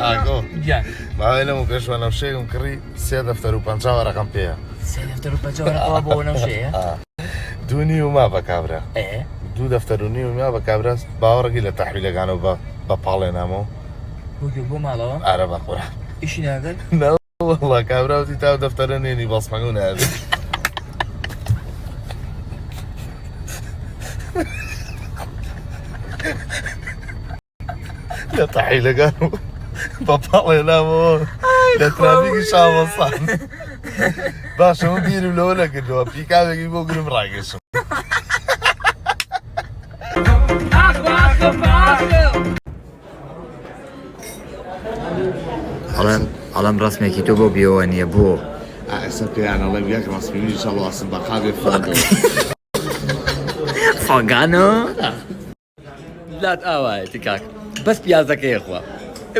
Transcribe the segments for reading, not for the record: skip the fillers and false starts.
ئاگۆ گیان ماوەی لەم پێشوە نەوشەیەم کڕی 3 دەفتەر و 50 ڕقم پێیە 3 دەفتەر و 50 بۆ نەوشەیە 2.5 ما بە کابرا 2 دەفتەر و 2.5 ما بە کابرا باوەڕگی لە تەحویلەکانەوە بە پاڵێنامەوە بۆ ماڵەوە ئارە بەخۆرا ئیشی ناگەن نەوەڵڵا کابراوتی تا دەفتەرە نێنی بەڵسمەنگ نابێ لە تەحویلەکان بە پاڵێنامەوە لە ترافیکی شاوەستان باشە من بیرم لەوە نەکردەوە پیکاوێکی بۆ گرم ڕاگەشم ئەڵەم ڕستمێکی تۆ بۆ بیەوە نییە بۆ ئێستا پێیانەڵێ یەک ڕاستبینی ئینشەڵڵا ئاسم بە قابێ فۆنەوە فۆگانۆ لات ئاوایەتی کاک بەس پیازەکەی خوا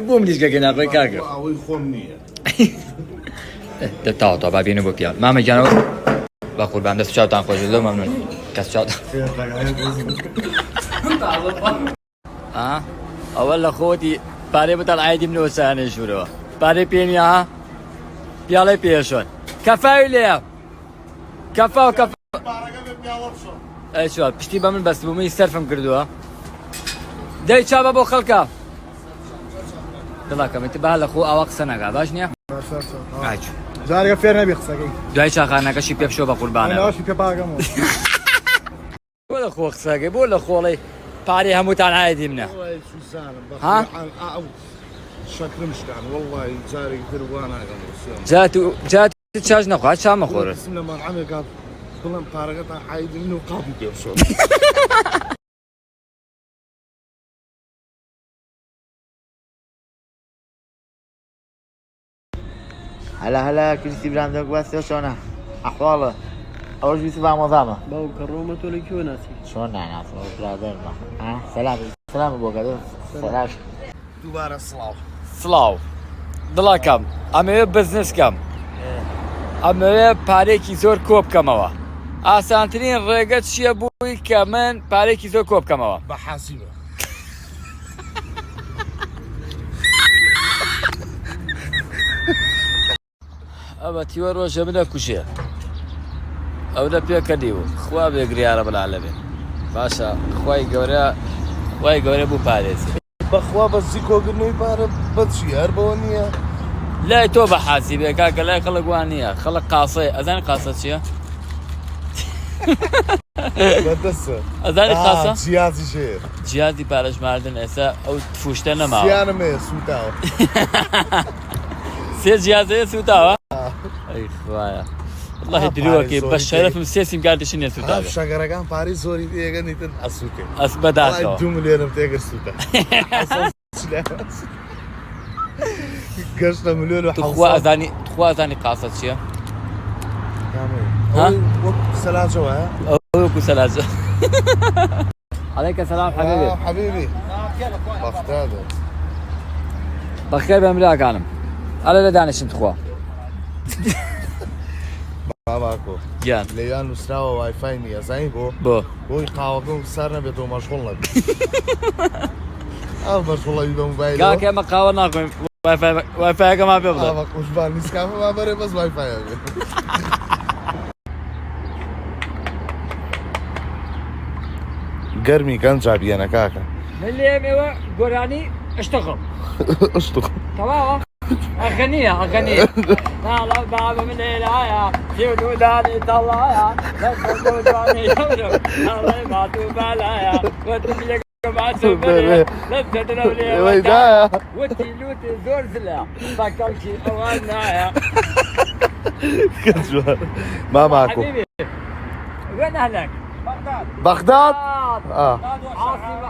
بۆ منیشگەکە ناڕێ کاکە ئەوەی خۆم نییە دەتاوە با بینە بۆ پیاز مامە گیانەوە بە قوربان دەست چاوتان خۆش لەو مەمنون کەس چاوتان ئەوە لە خۆتی پارەی بتەڵ ئایدی منەوە سایانەی ژوورەوە پارەی پێنیە ها پیاڵەی پێشۆن کەفاوی لێە کەفا و کەفا ئەی چوار پشتی بە من بەست بوومەی سەرفم کردووە دەی چاوە بۆ خەڵکە دڵاکەمەتی بە لە خۆ ئاوا قسە نەگا باش نییە جارێکە فێر نەبی قسەکەی دوای چاخانەکەشی پێ بشۆ بە قوربانە ناوەشی پێ پاگەمەوە بۆ لە خۆ قسەکەی بۆ لە خۆڵی پارەی هەمووتان ئایدی منە ها شەکرم شتان وەڵڵی جارێکی تر وا ناگەم جات چاش نەخوا چامە خۆرە سم لە مانعەمێکات بڵێم پارەکەتان عایدی من و قاپی پێ بشۆ هلا كريستي براندوك بس شلونه احواله اول شيء سبع مظامه باو كرومه تولي كيو ناسي شلون نعرف برادر ما ها سلام ابو قدر سلام دووبارە سڵاو دڵاکەم ئەمەوێ بزنسکەم ئەمەوێ پارێکی زۆر کۆ بکەمەوە ئاسانترین ڕێگە چییە بووی کە من پارێکی زۆر کۆ بکەمەوە بە حاسیبە ئەمە تیوە ڕۆژە منە کوشێ ئەو لە پێکەدیوە خوا بێگریارە بەلالەبێ باشە خوای گەورە بوو پارێزی بەخوا بە زیکۆگرنەوەی پارە بەچی هەر بەوە نییە لای تۆ بە حاسیبێ کاکە لای خەڵک وان نییە خەڵک قاسەی ئەزانانی قاسە چییە؟ بەدەستە ئەزانی قاسە؟ جیازی شێر جیازی پارەشماردن ئێستا ئەو فوشتە نەماوە سیانەمەیە سوتاوە سێ جیازەیە سوتاوە؟ ئەی خوایە والله درووەکەی بە شەرەفم سێ سیمکارتیشی نییە سوتاوە شەگەرەکان پارەی زۆری دێگەنیتن ئەسووتێ ئەس بەداخەوە 2 ملیۆنم تێگەر سووتە گەشتە ملیۆن و تخوا ئەزانی قاسە چییە؟ وەک سەلاجەوە وەکو سەلاجە عەلەیکە سەلام حەبیبی حەبیبی بەختادە بەخێر بە مراکانم ئەلە لە دانیشم تخوا باباکۆ گیان لەویان نووسراوە وایفای نییە زانی بۆ بۆی قاوەکەم سار نەبێتەوە مەشغوڵ نەبێت ئەو مەشغوڵەوی بە موبایلەوە کاکە ئێمە قاوە ناخۆین وایفایەکەمان پێ بدە قوشبان نیسکافەمان بەرێ بەس وایفایە بێت گەرمی گەنجا بیەنە کاکە من لێمەوە گۆرانی اشتغل تەواوە ئەغەنیە ناڵە بابە من لێلایە تێودودانی تەڵایە لەجوانی ناڵێ ماتو بالایە وەتمیەکە ماتو بەرێ لەسەدرەو لێوەدایە وەتی لوتی زۆر زلە بەکەڵکی ئەوان نایە ماماکۆ وين أهلك؟ بغداد عاصمة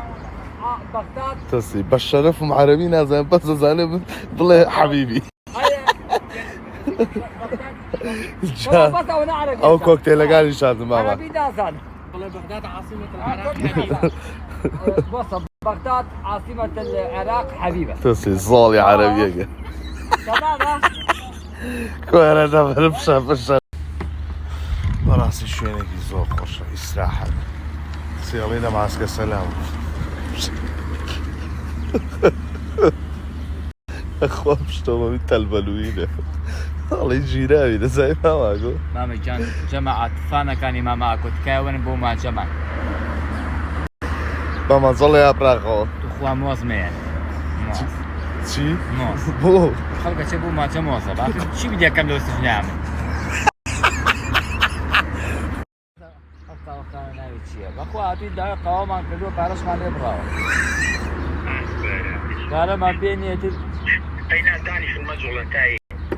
بغداد تسي بالشرف عربي نازل بس زاني بلا حبيبي او كوكتيل قال شاد ماما عربي دازان بغداد عاصمة العراق حبيبة وصل بغداد عاصمة العراق حبيبة تسي زولي عربية تمام كويرا دبر بشا براسي شوينكي زور خوش استراحة سيالينا معسكر سلام اخوة بشتغلوا تلبلوينه والله جيراني دەزای ماواگۆ مامە گیان جەمە ئاتفانەکانی ماما کۆتکایوەن بۆ ما جەمە بەمەزەڵ یاپراقەوە توخوا مۆزمەیە چی؟ مۆز بۆ خەڵکە چێ بوو ماچە مۆزە باخر چی بدەکەم لەو سژنامە ناوی چییە بەخوا ئەتوی دا قاوامان کردووە پارەشمان لێ بڕاوە پارەمان پێ نیەتر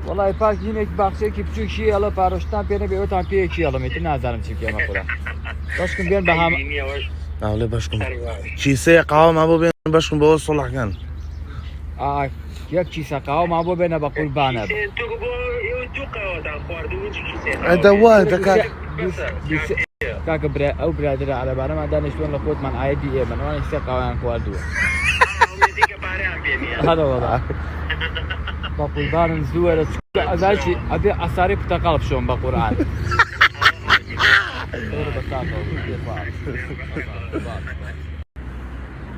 وڵای پاک ژینێک باخچێکی بچووکی ئەڵە پارۆشتان پێ نەبێ ئەوتان پێیەکی ئەڵەمێتر نازانم چی پێمە خۆرا بەشکم بێن بە هەم ناولێ بەشکم کیسەیە قاوامان بۆ بێن بەشکم بەوە سڵحکەن یەک چیسە قاوامان بۆ بێنە بە قوربانە ئەدە وای دەکات کاکە ئەو برادرە عەرەبانەمان دانیشتوون لە خۆتمان ئایدی ئێمەوانی سێ قاوایان خواردووە هەرە وەڵا بە قوربانم زووەرە ئەزاچی ئەبێ ئەساری پتەقاڵ بشۆم بە قورئان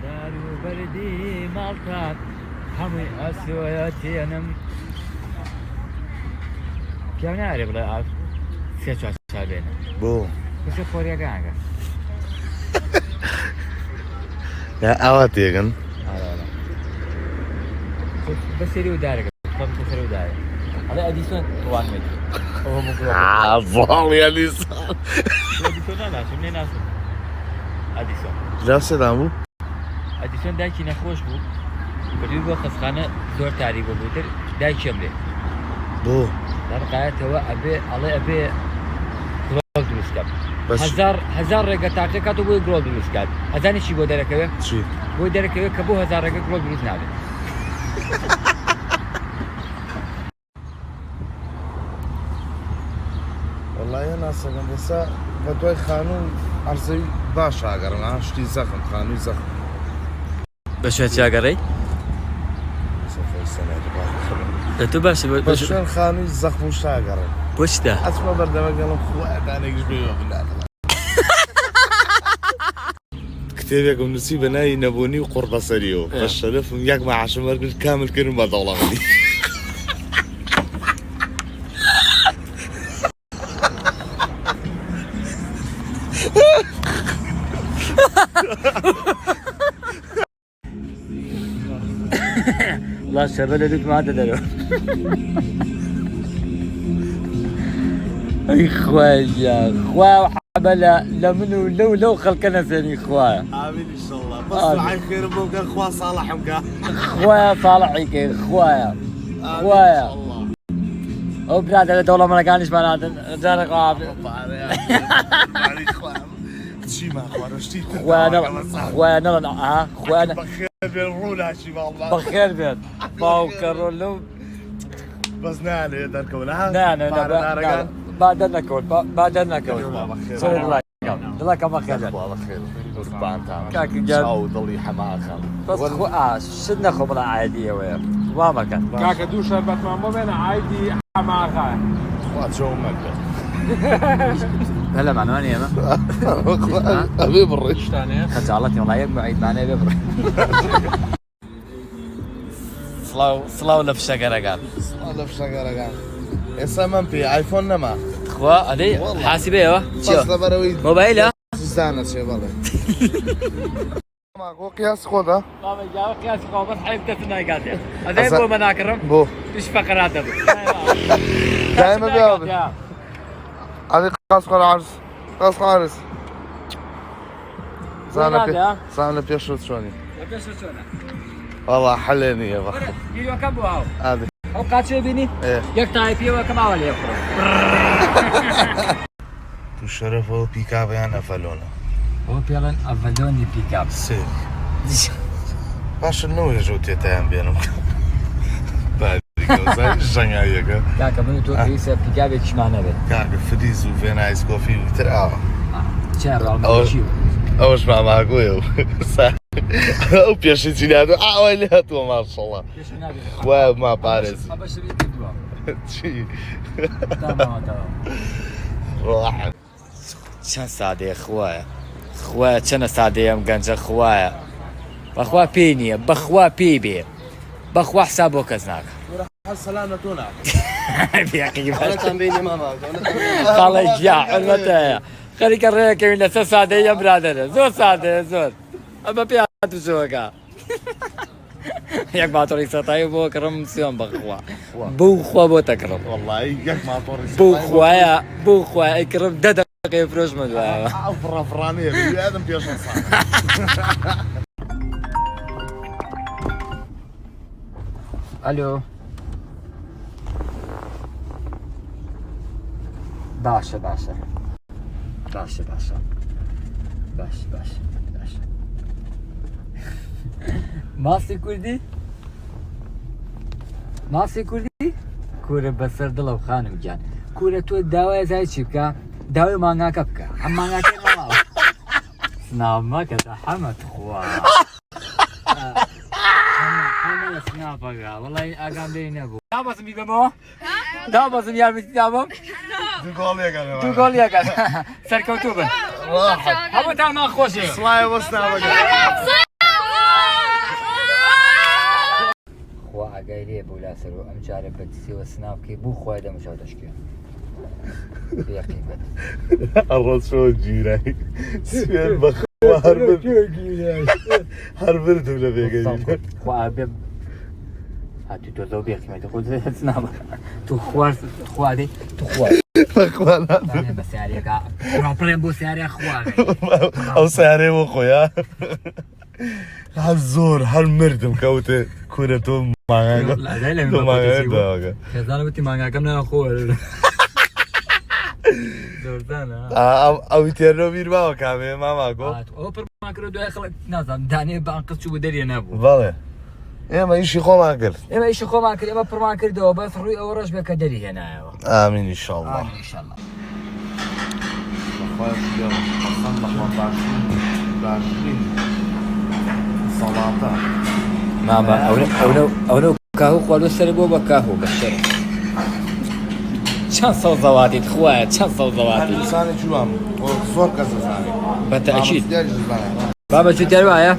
داروبەردی ماڵتان هەمووی ئەسۆیەتێنم پیاو نارێ بڵێ ئاف سێ چوار چابێنە بۆ کەسە خۆریەکانگە ئاوا تێگەن بەسێری و دارەکە سەر و دارە ئەڵێ ئەدیسۆن ڕوانمێت زاڵی ئەلیسان ئەدیسۆن ناناسم لێ ناسم ئەدیسۆن لەو سێدان بوو ئەدیسۆن دایکی نەخۆش بوو بردووی بۆ خەستخانە زۆر تاریک بۆ بووتر دایکێم لێ بۆ دەڕقایەتەوە ئەبێ ئەڵێ ئەبێ گرۆڵ دروستکەم هەزار ڕێگە تاقی کات و بۆی گرۆڵ دروستکات ئەزانی چی بۆ دەرەکەوێت چی بۆی دەرەکەوێت کە بۆ هەزار ڕێگە گرۆڵ دروست نابێت وەڵایە ناسەکەم دەسا بە دوای خانوو عەرزەی باش ئاگەڕن شتی زەخم خانووی زەخم بە شوێن چاگەڕێی تو باشە بە شوێن خانووی زەخم و شاگەڕن بۆ چتە ئەچمە بەردەمەگەڵم خوادانێکش بێوە بناتەوە کتێبێکم نووسی بە ناوی نەبوونی و قوڕبەسەریەوە بە شەرەفم یەک مەعاشم وەرگرت کاملکردم بە دەوڵەمەندی لا شەبە لە دوت مادە دەرەوە ئەی خوایە خوا حەبە لە من و لەو خەڵکە نەفێنی خوایە ئامین ئینشەڵڵا بەس خێرم بۆ بکە خوا ساڵحم کە خوایە ساڵحی کرد خوایە خوایە ئەو برادە لە دەوڵەمەندەکانیشمان هاتن جارێک چیمان خوارەشتی خوایە نەڵەن خوایە بێ ڕووناشی باڵمان بەخێر بێت باوکە ڕۆ لەو بەس نانێ دەرکەوت با دەرنەکەوت با دەرنەکەوت دڵەکەمە خێر دڵی حەماخەم شت نەخۆ بڵە عادیەوەیە وامەکەن کاکە دوو شەربەتمان بۆ بێنە عایدی حەماغا خوا چۆم مەکە هەلە مانەوە ئێمە ئەبێ بڕێ خەجاڵەتی وڵایەک عیدمانەیە بێ بڕێ سڵاو لە فشەگەرەکان لە فشەگەرەکان ئێستا من پێ ئایفۆن نەما خوا ئەدەی حاسیبەوە لەبەرەوەی مۆبایلە زانە چێ بەڵێ گۆ قیاس خۆدا قیاسی خۆ بەس حیب کەس نایگاتێ ئەدەی بۆ مە ناکڕم بۆ توش فەقەرات دەبێت دایمە بێ هذه قاس عرس قاس عرس زانە پێشوت چۆنی والله حەلێنی ئێوە یەکەم بوو هاو هذه ئەو قاچێ بینی یەک تایپیەوە کەماوە لێ بڕۆ تو شەرەفەوە پیکاپیان ئەفەلۆنە ئەوە پێڵێن ئەڤەلۆنی پیکاپ سێ باشە نەوەی ژەو تێتایان بێنم ژەنگایەکە کاکە من و تۆ پێویستە پیکاپێکیشمان هەبێت کاکە فریز و ڤێنایس کۆفی وتر ئاوە ئەوەش ماماگۆیە و ئەو پێشی چینادو ئاوای لێ هاتووە ماشەڵڵا خوای ما پارێزی چی ڕاحەت چەند سادەیە خوایە خوایە چەنە سادەیە ئەم گەنجە خوایە بەخوا پێی نییە بەخوا پێی بێ بەخوا حساب بۆ کەس ناکە السلامة تونا بیاقی باش بيني ماما خاڵی گیا حرمەتەیە خەریکە ڕێەکەوین لەسەر سادەیە برادەرە زۆر سادەیە زۆر ئەمە پێ تووشەوەکە یەک ماتۆڕی سەتایی بۆ کڕم سیۆن بەخوا بوو خوا بۆ تەکڕم والله ياك ما طوري بوو خوایە بوو خوای کڕم 10 دقیقەی فرۆشمە دوایەوە فرانية هذا بيش صح ئەلۆ باشە باشە باشە باشە باشە باشە باشە ماسی کوردی ماسی کوردی کورە بەسەر دڵە و خانم گیان کورە تۆ داوای زای چی بکە داوای مانگاکە بکە ئەم مانگاکە نەماوە سناومەکە حەمەت خوا حەمە لە سناپەکە وەڵی ئاگام لێ نەبوو دابەزم بیبەمەوە دابەزم یارمەتی دابم دوو گۆڵ یەکەن سەرکەوتوو بن هەمووتان ناخۆشێ سڵای وەسنا بەگە خوا ئاگای لێ بوو لاسەر و ئەم جارە بەدسیەوە سناوکەی بوو خوای دەمەشاو دەشکێ بێقیمەت الرز شو جيراي سوين بخوا هربرت ولا بيجي خوا بێ هاتی تۆ زەو بێقیمەتی خۆ سناوە تو خوارد خوادی تو خوارد بخوا بە سیارەکە پڕێم بۆ سیارە خوارد او سعري وخويا هالزور هالمردم كوته كورتو مانغا تو مانغا خێزانە وتی مانگاکەم ناخۆر زۆردانە او تيرو بيرباو كامي ماما كو ئەو پڕماکرە دوای خەڵک نازانم دانێ بانقس چوو بە دەریە نەبوو بالي اما ايشي خو ما قلت ئێمە ئیشی خۆمان کرد ئێمە پڕمان کردەوە بەس ڕووی ئەوە ڕۆژ بێ کە دەری هێنایەوە امين ان شاء الله ئینشاءالله ماما ئەوە کاهو خواردو سەری بۆ بە کاهو بەشتر چەند سەو زەواتیت خوایە چەند سەو زەواتی لساني شو عم صور كذا ثاني بەتەئکید بابە جوتیار وایە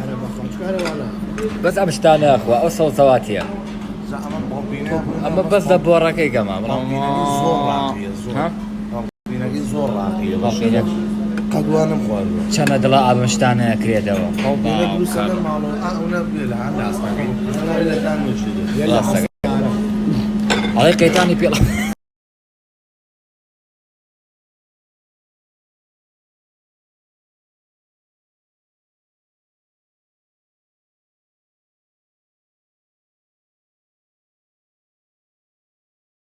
بەس ئەم شتانە ئەخوا ئەو سەو زەواتیە ئەمە بەس دە بۆڕەکەی گەما زور راقية قدوانم خوارد چەنە دڵە ئابم شتانەیە کرێتەوە ئەڵێ قەیتانی پێڵە